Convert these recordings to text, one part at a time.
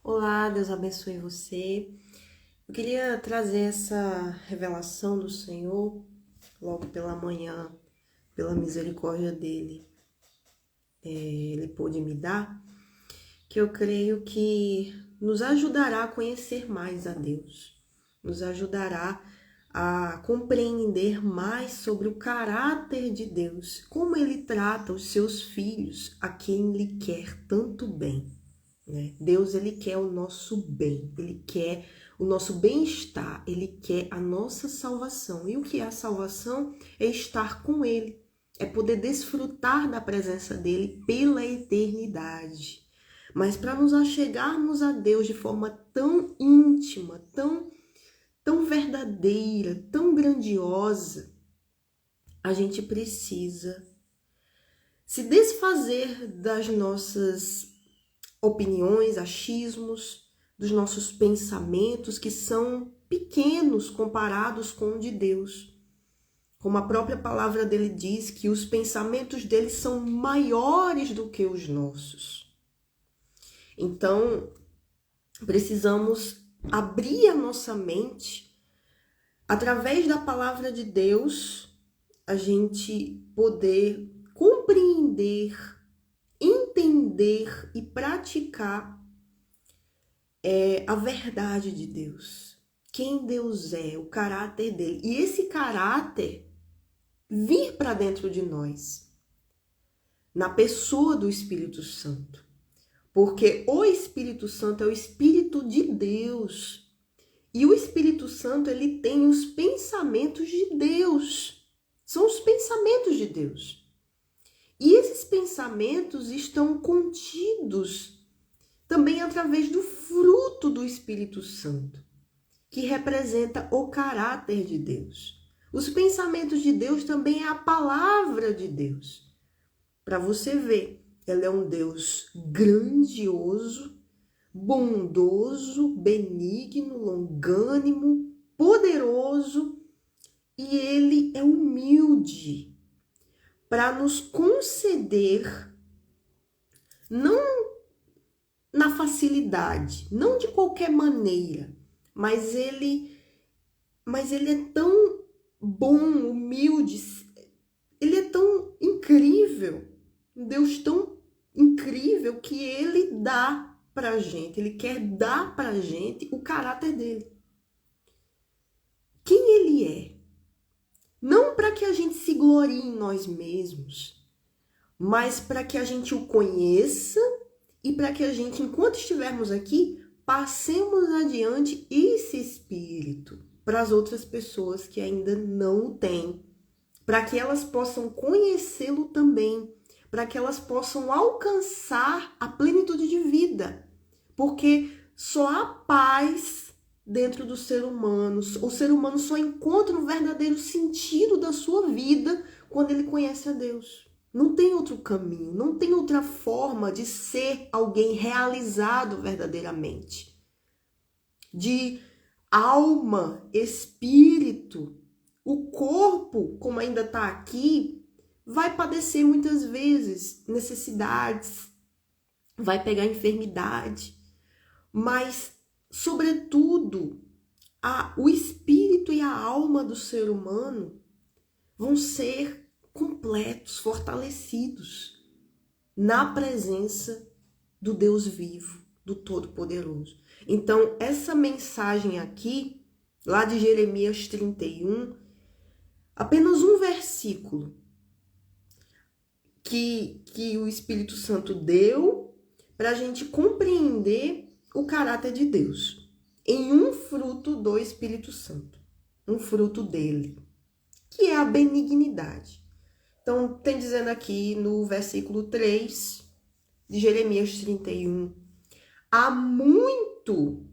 Olá, Deus abençoe você. Eu queria trazer essa revelação do Senhor logo pela manhã, pela misericórdia dele. Ele pôde me dar, que eu creio que nos ajudará a conhecer mais a Deus, nos ajudará a compreender mais sobre o caráter de Deus, como ele trata os seus filhos, a quem ele quer tanto bem. Né? Deus, ele quer o nosso bem, ele quer o nosso bem-estar, ele quer a nossa salvação. E o que é a salvação? É estar com ele, é poder desfrutar da presença dele pela eternidade. Mas para nos achegarmos a Deus de forma tão íntima, tão verdadeira, tão grandiosa, a gente precisa se desfazer das nossas opiniões, achismos, dos nossos pensamentos que são pequenos comparados com o de Deus. Como a própria palavra dele diz, que os pensamentos dele são maiores do que os nossos. Então, precisamos abrir a nossa mente, através da palavra de Deus, a gente poder compreender, entender e praticar a verdade de Deus. Quem Deus é, o caráter dele. E esse caráter vir para dentro de nós, na pessoa do Espírito Santo. Porque o Espírito Santo é o Espírito de Deus. E o Espírito Santo, ele tem os pensamentos de Deus. São os pensamentos de Deus. E esses pensamentos estão contidos também através do fruto do Espírito Santo, que representa o caráter de Deus. Os pensamentos de Deus também é a palavra de Deus. Para você ver, ele é um Deus grandioso, bondoso, benigno, longânimo, poderoso, e ele é humilde para nos conceder, não na facilidade, não de qualquer maneira, mas ele é tão bom, humilde, ele é tão incrível, um Deus tão incrível que ele dá pra gente, ele quer dar pra gente o caráter dele. Quem ele é? Não para que a gente se glorie em nós mesmos, mas para que a gente o conheça e para que a gente, enquanto estivermos aqui, passemos adiante esse espírito para as outras pessoas que ainda não o têm, para que elas possam conhecê-lo também, para que elas possam alcançar a plenitude de vida, porque só há paz dentro do ser humano. O ser humano só encontra o verdadeiro sentido da sua vida quando ele conhece a Deus. Não tem outro caminho, não tem outra forma de ser alguém realizado verdadeiramente. De alma, espírito, o corpo, como ainda está aqui, vai padecer muitas vezes necessidades, vai pegar enfermidade, mas, sobretudo, o espírito e a alma do ser humano vão ser completos, fortalecidos na presença do Deus vivo, do Todo-Poderoso. Então, essa mensagem aqui, lá de Jeremias 31, apenas um versículo que o Espírito Santo deu para a gente compreender o caráter de Deus em um fruto do Espírito Santo, um fruto dele, que é a benignidade. Então, tem dizendo aqui no versículo 3 de Jeremias 31, há muito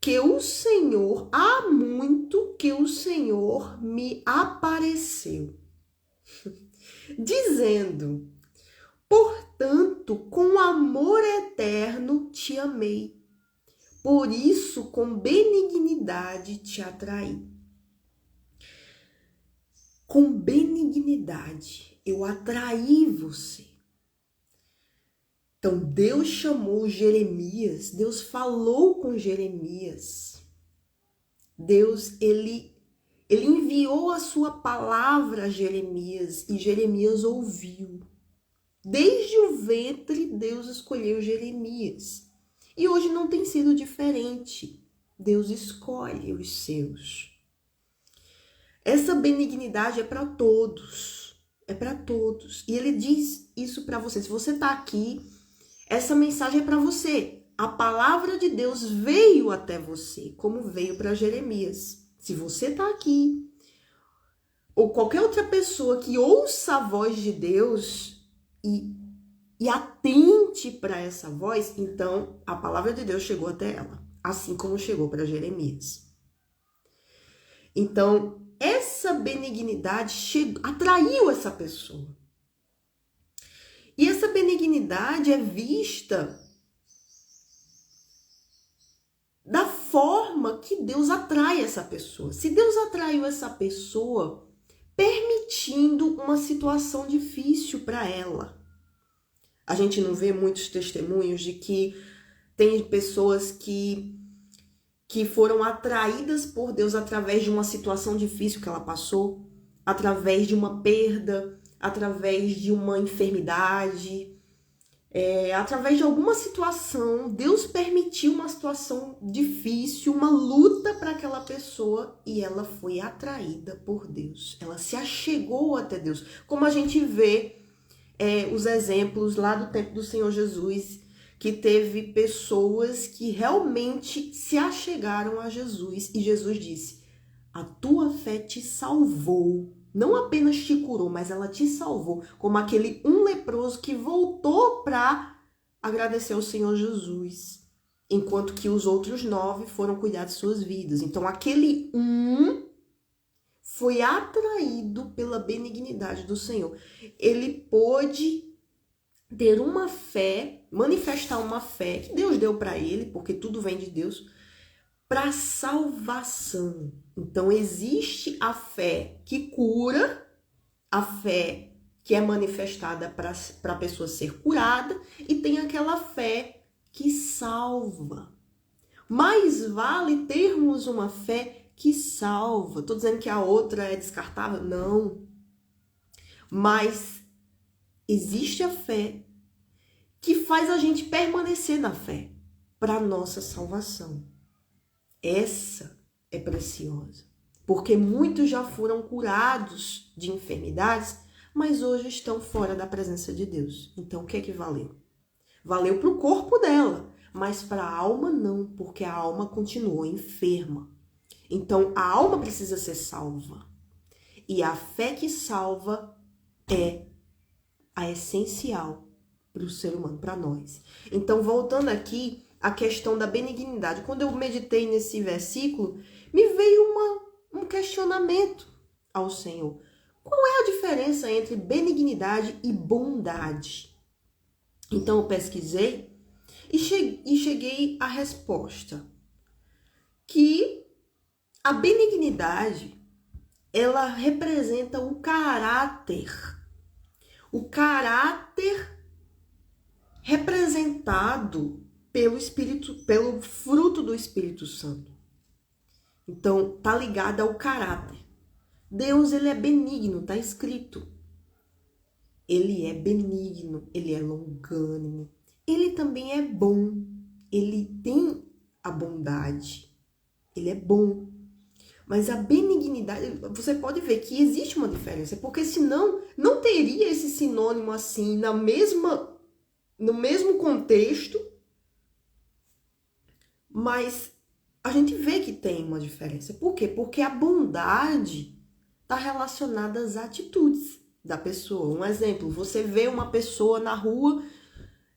que o Senhor me apareceu, dizendo, portanto, com amor eterno te amei, por isso com benignidade te atraí. Com benignidade eu atraí você. Então Deus chamou Jeremias, Deus falou com Jeremias. Deus, ele enviou a sua palavra a Jeremias e Jeremias ouviu. Desde o ventre, Deus escolheu Jeremias. E hoje não tem sido diferente. Deus escolhe os seus. Essa benignidade é para todos. É para todos. E ele diz isso para você. Se você está aqui, essa mensagem é para você. A palavra de Deus veio até você, como veio para Jeremias. Se você está aqui, ou qualquer outra pessoa que ouça a voz de Deus e atente para essa voz, então a palavra de Deus chegou até ela, assim como chegou para Jeremias. Então, essa benignidade atraiu essa pessoa. E essa benignidade é vista da forma que Deus atrai essa pessoa. Se Deus atraiu essa pessoa permitindo uma situação difícil para ela. A gente não vê muitos testemunhos de que tem pessoas que foram atraídas por Deus através de uma situação difícil que ela passou, através de uma perda, através de uma enfermidade, através de alguma situação. Deus permitiu uma situação difícil, uma luta para aquela pessoa e ela foi atraída por Deus. Ela se achegou até Deus. Como a gente vê os exemplos lá do tempo do Senhor Jesus, que teve pessoas que realmente se achegaram a Jesus e Jesus disse: a tua fé te salvou. Não apenas te curou, mas ela te salvou. Como aquele leproso que voltou para agradecer ao Senhor Jesus, enquanto que os outros 9 foram cuidar de suas vidas. Então aquele foi atraído pela benignidade do Senhor. Ele pôde ter uma fé, manifestar uma fé que Deus deu para ele, porque tudo vem de Deus, para salvação. Então existe a fé que cura, a fé que é manifestada para a pessoa ser curada, e tem aquela fé que salva. Mais vale termos uma fé que salva. Estou dizendo que a outra é descartável? Não. Mas existe a fé que faz a gente permanecer na fé para a nossa salvação. Essa é preciosa, porque muitos já foram curados de enfermidades, mas hoje estão fora da presença de Deus. Então, o que é que valeu? Valeu para o corpo dela, mas para a alma não, porque a alma continuou enferma. Então, a alma precisa ser salva. E a fé que salva é a essencial para o ser humano, para nós. Então, voltando aqui, a questão da benignidade. Quando eu meditei nesse versículo, me veio um questionamento ao Senhor. Qual é a diferença entre benignidade e bondade? Então eu pesquisei e cheguei à resposta que a benignidade, ela representa o caráter representado pelo fruto do Espírito Santo. Então, tá ligado ao caráter. Deus, ele é benigno, tá escrito. Ele é benigno, ele é longânimo. Ele também é bom. Ele tem a bondade. Ele é bom. Mas a benignidade, você pode ver que existe uma diferença, porque senão não teria esse sinônimo assim no mesmo contexto. Mas a gente vê que tem uma diferença. Por quê? Porque a bondade está relacionada às atitudes da pessoa. Um exemplo, você vê uma pessoa na rua,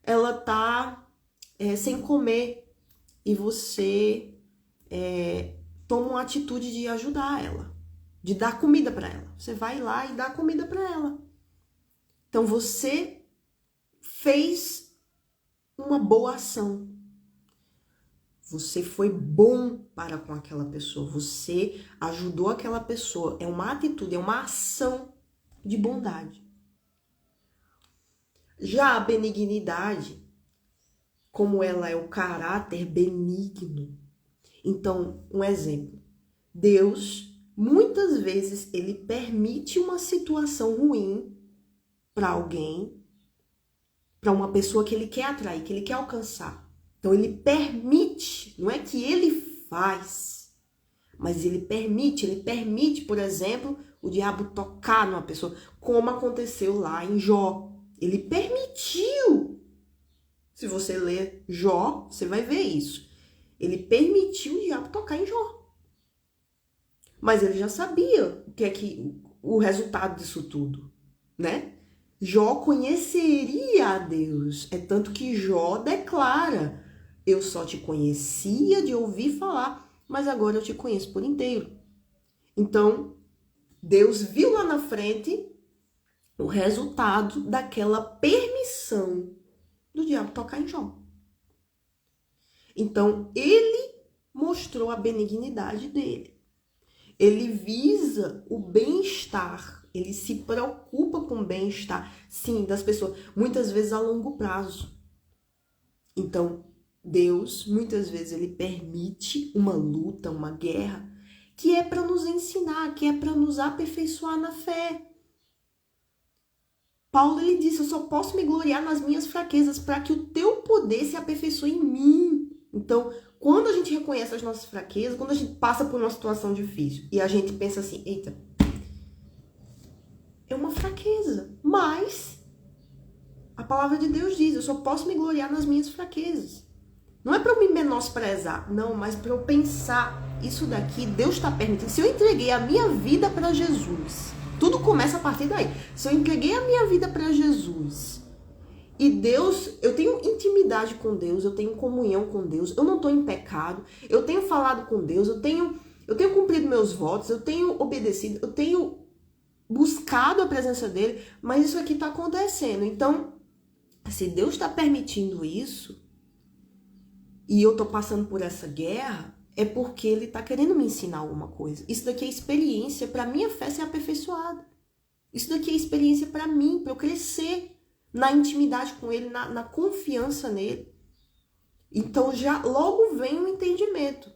ela tá sem comer e você toma uma atitude de ajudar ela, de dar comida para ela. Você vai lá e dá comida para ela. Então você fez uma boa ação. Você foi bom para com aquela pessoa. Você ajudou aquela pessoa. É uma atitude, é uma ação de bondade. Já a benignidade como ela é o caráter benigno. Então, um exemplo. Deus, muitas vezes, ele permite uma situação ruim para alguém, para uma pessoa que ele quer atrair, que ele quer alcançar. Então, ele permite, não é que ele faz, mas ele permite, por exemplo, o diabo tocar numa pessoa, como aconteceu lá em Jó. Ele permitiu. Se você ler Jó, você vai ver isso. Ele permitiu o diabo tocar em Jó. Mas ele já sabia o resultado disso tudo, né? Jó conheceria a Deus. É tanto que Jó declara: eu só te conhecia de ouvir falar, mas agora eu te conheço por inteiro. Então, Deus viu lá na frente o resultado daquela permissão do diabo tocar em Jó. Então, ele mostrou a benignidade dele. Ele visa o bem-estar, ele se preocupa com o bem-estar, sim, das pessoas, muitas vezes a longo prazo. Então, Deus, muitas vezes, ele permite uma luta, uma guerra, que é para nos ensinar, que é para nos aperfeiçoar na fé. Paulo, ele disse: eu só posso me gloriar nas minhas fraquezas para que o teu poder se aperfeiçoe em mim. Então, quando a gente reconhece as nossas fraquezas, quando a gente passa por uma situação difícil e a gente pensa assim: eita, é uma fraqueza, mas a palavra de Deus diz: eu só posso me gloriar nas minhas fraquezas. Não é para eu me menosprezar, não, mas para eu pensar: isso daqui Deus está permitindo. Se eu entreguei a minha vida para Jesus, tudo começa a partir daí. Se eu entreguei a minha vida para Jesus e Deus, eu tenho intimidade com Deus, eu tenho comunhão com Deus, eu não estou em pecado, eu tenho falado com Deus, eu tenho cumprido meus votos, eu tenho obedecido, eu tenho buscado a presença dele, mas isso aqui está acontecendo. Então, se Deus está permitindo isso e eu estou passando por essa guerra, é porque ele está querendo me ensinar alguma coisa. Isso daqui é experiência para minha fé ser aperfeiçoada. Isso daqui é experiência para mim, para eu crescer na intimidade com ele, na confiança nele. Então já logo vem o entendimento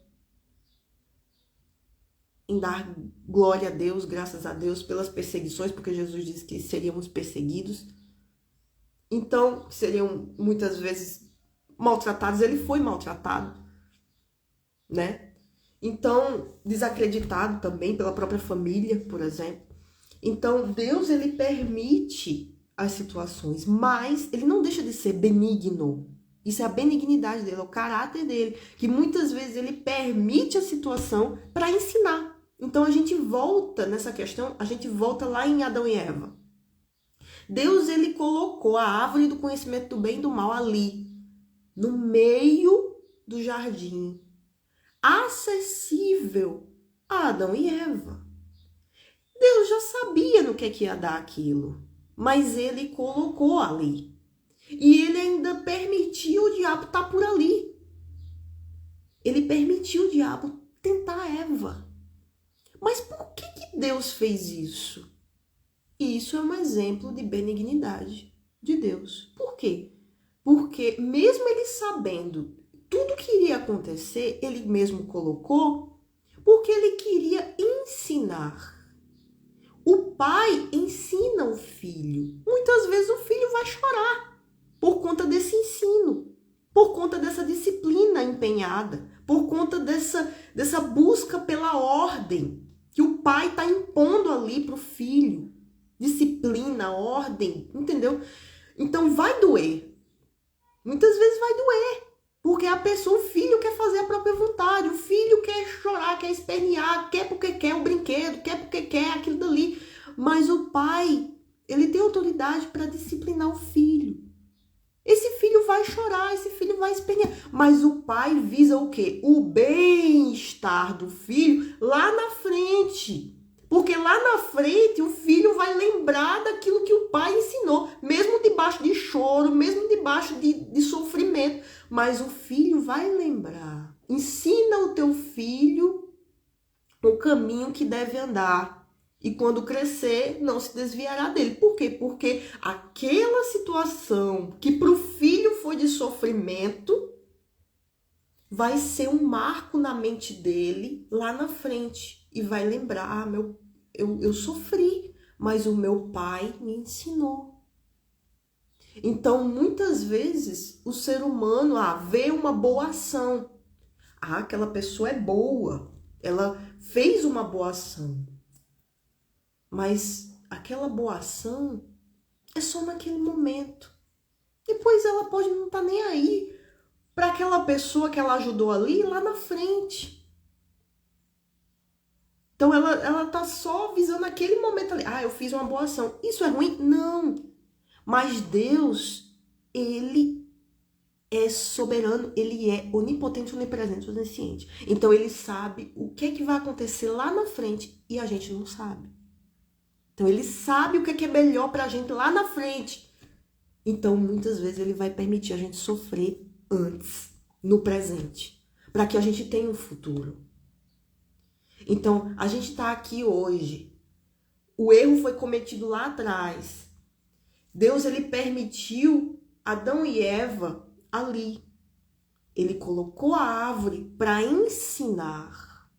em dar glória a Deus, graças a Deus pelas perseguições, porque Jesus disse que seríamos perseguidos. Então, seriam muitas vezes maltratados. Ele foi maltratado, né? Então, desacreditado também pela própria família, por exemplo. Então, Deus, ele permite as situações, mas ele não deixa de ser benigno. Isso é a benignidade dele, é o caráter dele, que muitas vezes ele permite a situação para ensinar. Então, a gente volta nessa questão, a gente volta lá em Adão e Eva. Deus, ele colocou a árvore do conhecimento do bem e do mal ali, no meio do jardim, acessível a Adão e Eva. Deus já sabia no que ia dar aquilo, mas ele colocou ali. E ele ainda permitiu o diabo estar por ali. Ele permitiu o diabo tentar Eva. Mas por que Deus fez isso? E isso é um exemplo de benignidade de Deus. Por quê? Porque mesmo ele sabendo tudo que iria acontecer, ele mesmo colocou, porque ele queria ensinar. O pai ensina o filho. Muitas vezes o filho vai chorar por conta desse ensino, por conta dessa disciplina empenhada, por conta dessa busca pela ordem que o pai está impondo ali para o filho. Disciplina, ordem, entendeu? Então vai doer. Muitas vezes vai doer. Porque a pessoa, o filho quer fazer a própria vontade, o filho quer chorar, quer espernear, quer porque quer o brinquedo, quer porque quer aquilo dali. Mas o pai, ele tem autoridade para disciplinar o filho. Esse filho vai chorar, esse filho vai espernear. Mas o pai visa o quê? O bem-estar do filho lá na frente. Porque lá na frente o filho vai lembrar daquilo que o pai ensinou, mesmo debaixo de choro, mesmo debaixo de sofrimento. Mas o filho vai lembrar. Ensina o teu filho o caminho que deve andar. e quando crescer não se desviará dele. Por quê? Porque aquela situação que para o filho foi de sofrimento vai ser um marco na mente dele lá na frente e vai lembrar, eu sofri, mas o meu pai me ensinou. Então, muitas vezes, o ser humano vê uma boa ação. Aquela pessoa é boa, ela fez uma boa ação. Mas aquela boa ação é só naquele momento. Depois ela pode não estar nem aí para aquela pessoa que ela ajudou ali lá na frente. Então ela tá só visando aquele momento ali. Eu fiz uma boa ação. Isso é ruim? Não. Mas Deus, ele é soberano, ele é onipotente, onipresente, onisciente. Então ele sabe o que é que vai acontecer lá na frente e a gente não sabe. Então ele sabe o que é melhor pra gente lá na frente. Então muitas vezes ele vai permitir a gente sofrer antes, no presente, para que a gente tenha um futuro. Então a gente tá aqui hoje. O erro foi cometido lá atrás. Deus, ele permitiu Adão e Eva ali. Ele colocou a árvore para ensinar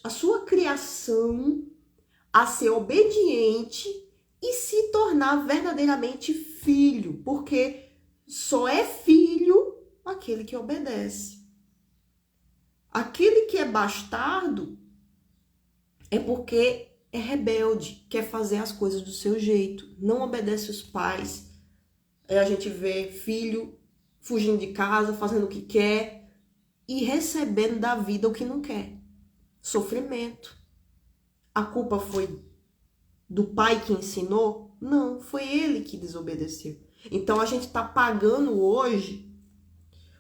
a sua criação a ser obediente e se tornar verdadeiramente filho, porque só é filho aquele que obedece. Aquele que é bastardo é porque é rebelde, quer fazer as coisas do seu jeito, não obedece os pais. Aí a gente vê filho fugindo de casa, fazendo o que quer e recebendo da vida o que não quer. Sofrimento. A culpa foi do pai que ensinou? Não, foi ele que desobedeceu. Então a gente está pagando hoje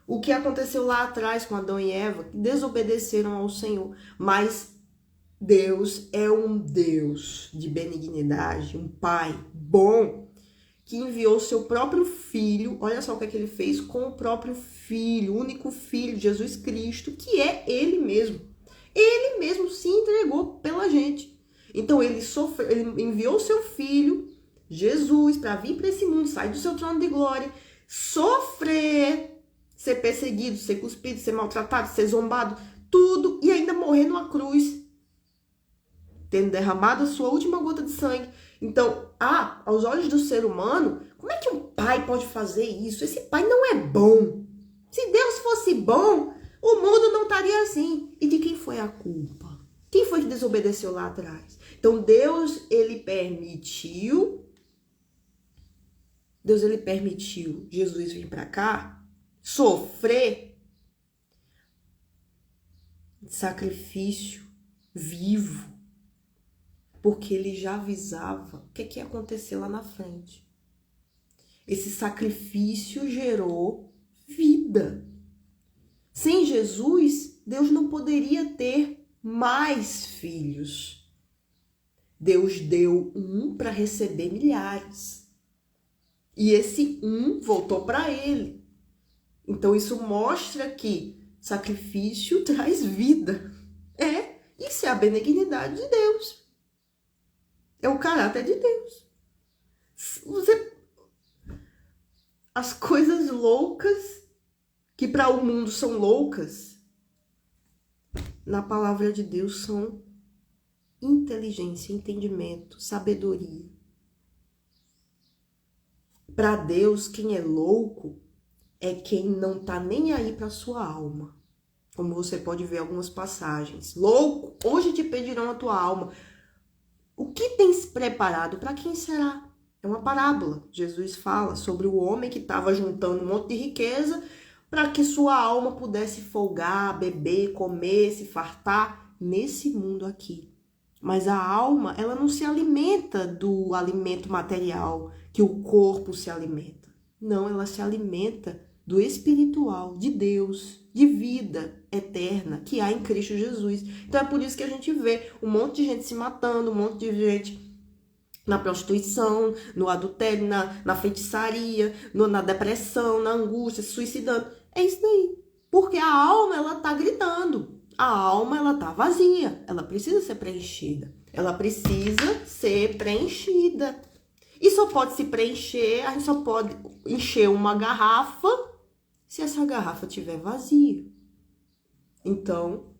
o que aconteceu lá atrás com Adão e Eva, que desobedeceram ao Senhor. Mas Deus é um Deus de benignidade, um pai bom, que enviou seu próprio filho. Olha só o que é que ele fez com o próprio filho, o único filho, Jesus Cristo, que é ele mesmo. Ele mesmo se entregou pela gente. Então ele enviou seu filho, Jesus, para vir para esse mundo, sair do seu trono de glória, sofrer, ser perseguido, ser cuspido, ser maltratado, ser zombado, tudo, e ainda morrer numa cruz, tendo derramado a sua última gota de sangue. Então, aos olhos do ser humano, como é que um pai pode fazer isso? Esse pai não é bom. Se Deus fosse bom, o mundo não estaria assim. E de quem foi a culpa? Quem foi que desobedeceu lá atrás? Então, Deus, ele permitiu Jesus vir para cá, sofrer, sacrifício vivo, porque ele já avisava o que ia acontecer lá na frente. Esse sacrifício gerou vida. Sem Jesus, Deus não poderia ter mais filhos. Deus deu um para receber milhares. E esse um voltou para ele. Então isso mostra que sacrifício traz vida. Isso é a benignidade de Deus. É o caráter de Deus. As coisas loucas, que para o mundo são loucas, na palavra de Deus são inteligência, entendimento, sabedoria. Para Deus, quem é louco é quem não tá nem aí para sua alma. Como você pode ver algumas passagens. Louco, hoje te pedirão a tua alma. O que tens preparado, para quem será? É uma parábola. Jesus fala sobre o homem que estava juntando um monte de riqueza para que sua alma pudesse folgar, beber, comer, se fartar nesse mundo aqui. Mas a alma, ela não se alimenta do alimento material que o corpo se alimenta. Não, ela se alimenta do espiritual, de Deus, de vida eterna que há em Cristo Jesus. Então é por isso que a gente vê um monte de gente se matando, um monte de gente na prostituição, no adultério, na feitiçaria, na depressão, na angústia, se suicidando. É isso daí. Porque a alma, ela tá gritando. a alma, ela tá vazia. Ela precisa ser preenchida. Ela precisa ser preenchida. E só pode se preencher, a gente só pode encher uma garrafa se essa garrafa estiver vazia. Então,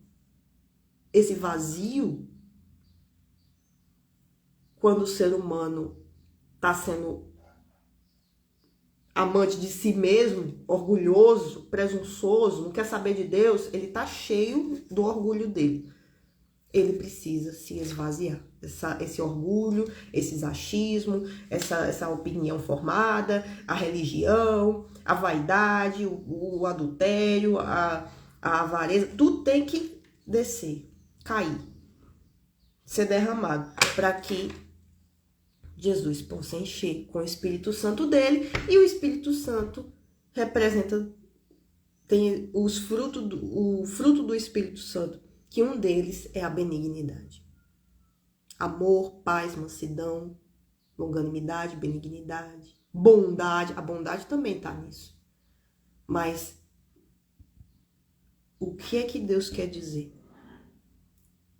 esse vazio, quando o ser humano está sendo amante de si mesmo, orgulhoso, presunçoso, não quer saber de Deus, ele está cheio do orgulho dele. Ele precisa se esvaziar. Esse orgulho, esses achismos, essa opinião formada, a religião, a vaidade, o adultério, a avareza, tudo tem que descer, cair, ser derramado, para que Jesus possa encher com o Espírito Santo dele, e o Espírito Santo representa, tem o fruto do Espírito Santo, que um deles é a benignidade. Amor, paz, mansidão, longanimidade, benignidade, bondade. A bondade também está nisso. Mas o que é que Deus quer dizer?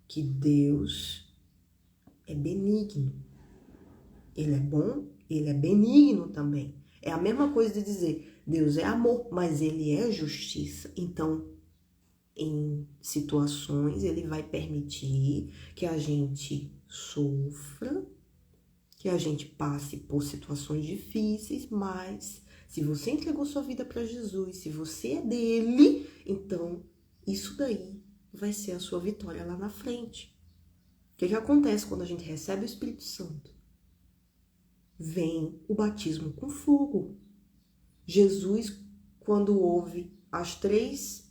Que Deus é benigno. Ele é bom, ele é benigno também. É a mesma coisa de dizer, Deus é amor, mas ele é justiça. Então, em situações, ele vai permitir que a gente sofra, que a gente passe por situações difíceis, mas se você entregou sua vida para Jesus, se você é dele, então isso daí vai ser a sua vitória lá na frente. O que acontece quando a gente recebe o Espírito Santo? Vem o batismo com fogo. Jesus, quando houve as três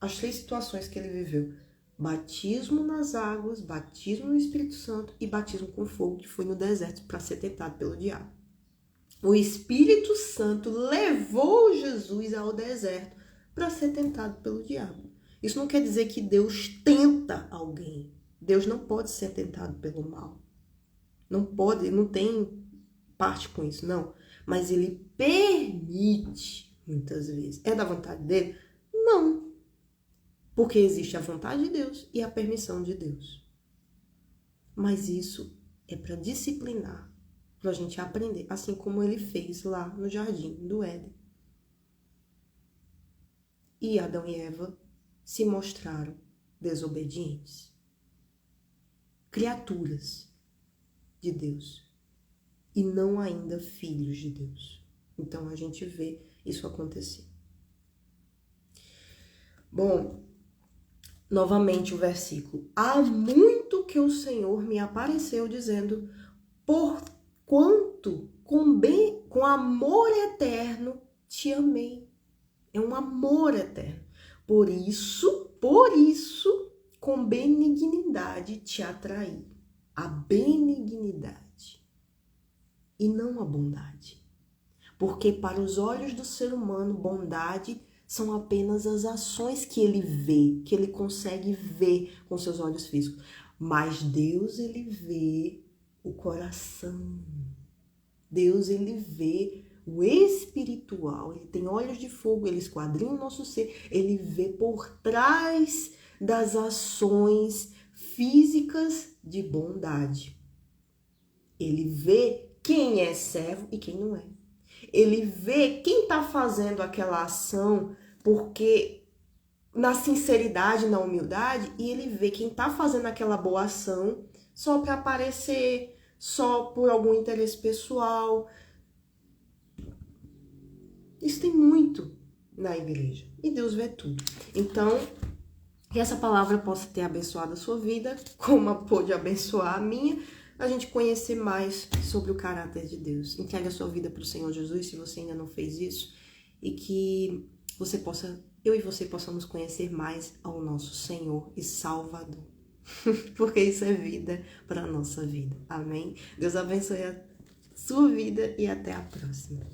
situações que ele viveu, batismo nas águas, batismo no Espírito Santo e batismo com fogo, que foi no deserto para ser tentado pelo diabo. O Espírito Santo levou Jesus ao deserto para ser tentado pelo diabo. Isso não quer dizer que Deus tenta alguém. Deus não pode ser tentado pelo mal. Não pode, não tem parte com isso, não. Mas ele permite, muitas vezes. É da vontade dele? Não. Porque existe a vontade de Deus e a permissão de Deus. Mas isso é para disciplinar, para a gente aprender, assim como ele fez lá no jardim do Éden. E Adão e Eva se mostraram desobedientes. Criaturas de Deus e não ainda filhos de Deus. Então a gente vê isso acontecer. Bom, novamente o versículo. Há muito que o Senhor me apareceu dizendo, porquanto com amor eterno te amei. É um amor eterno. Por isso, com benignidade te atraí. A benignidade e não a bondade. Porque para os olhos do ser humano, bondade são apenas as ações que ele vê, que ele consegue ver com seus olhos físicos. Mas Deus, ele vê o coração. Deus, ele vê o espiritual. Ele tem olhos de fogo, ele esquadrinha o nosso ser. Ele vê por trás das ações físicas de bondade. Ele vê quem é servo e quem não é. Ele vê quem está fazendo aquela ação porque na sinceridade, na humildade, e ele vê quem está fazendo aquela boa ação só para aparecer, só por algum interesse pessoal. Isso tem muito na igreja e Deus vê tudo. Então, que essa palavra possa ter abençoado a sua vida, como pôde abençoar a minha, a gente conhecer mais sobre o caráter de Deus. Entregue a sua vida para o Senhor Jesus, se você ainda não fez isso, e que eu e você possamos conhecer mais ao nosso Senhor e Salvador. Porque isso é vida para a nossa vida. Amém? Deus abençoe a sua vida e até a próxima.